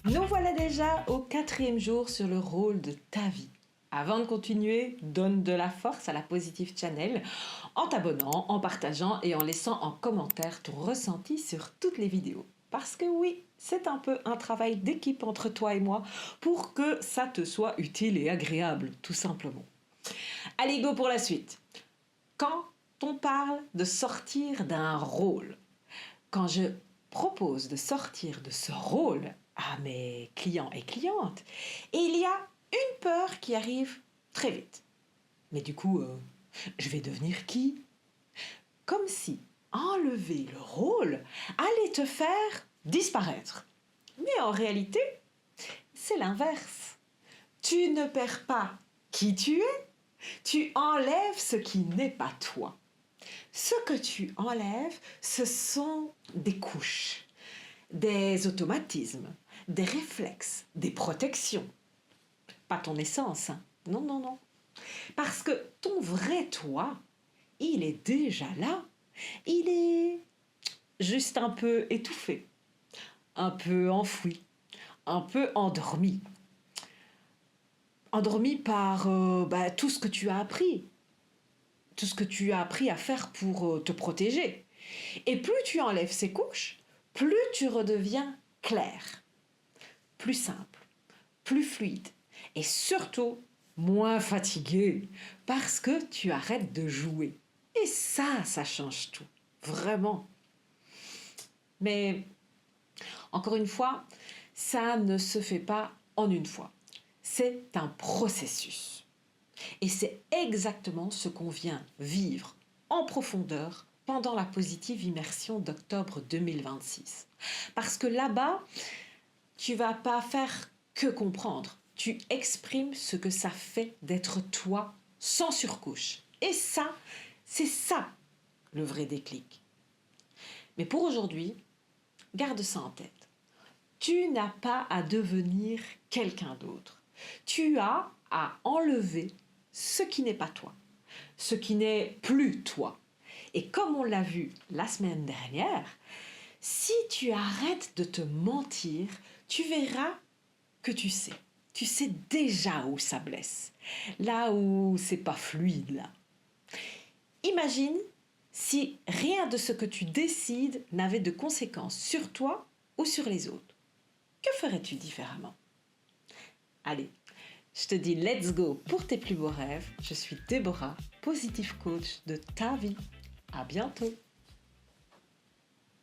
Nous voilà déjà au 4e jour sur le rôle de ta vie. Avant de continuer, donne de la force à la Positive Channel en t'abonnant, en partageant et en laissant en commentaire ton ressenti sur toutes les vidéos. Parce que oui, c'est un peu un travail d'équipe entre toi et moi pour que ça te soit utile et agréable, tout simplement. Allez, go pour la suite. Quand on parle de sortir d'un rôle, quand je propose de sortir de ce rôle à mes clients et clientes, il y a une peur qui arrive très vite. Mais du coup, je vais devenir qui? Comme si enlever le rôle allait te faire disparaître. Mais en réalité, c'est l'inverse. Tu ne perds pas qui tu es, tu enlèves ce qui n'est pas toi. Ce que tu enlèves, ce sont des couches, des automatismes, des réflexes, des protections. Pas ton essence, hein. Non, non, non. Parce que ton vrai toi, il est déjà là. Il est juste un peu étouffé, un peu enfoui, un peu endormi. Endormi par tout ce que tu as appris. Tout ce que tu as appris à faire pour te protéger. Et plus tu enlèves ces couches, plus tu redeviens clair, plus simple, plus fluide et surtout moins fatigué parce que tu arrêtes de jouer. Et ça change tout, vraiment. Mais encore une fois, ça ne se fait pas en une fois. C'est un processus. Et c'est exactement ce qu'on vient vivre en profondeur pendant la positive immersion d'octobre 2026. Parce que là-bas, tu vas pas faire que comprendre. Tu exprimes ce que ça fait d'être toi sans surcouche. Et ça, c'est ça le vrai déclic. Mais pour aujourd'hui, garde ça en tête. Tu n'as pas à devenir quelqu'un d'autre. Tu as à enlever ce qui n'est pas toi, ce qui n'est plus toi. Et comme on l'a vu la semaine dernière, si tu arrêtes de te mentir, tu verras que tu sais. Tu sais déjà où ça blesse, là où c'est pas fluide là. Imagine si rien de ce que tu décides n'avait de conséquences sur toi ou sur les autres. Que ferais-tu différemment? Allez, je te dis let's go pour tes plus beaux rêves. Je suis Déborah, Positive Coach de ta vie. À bientôt.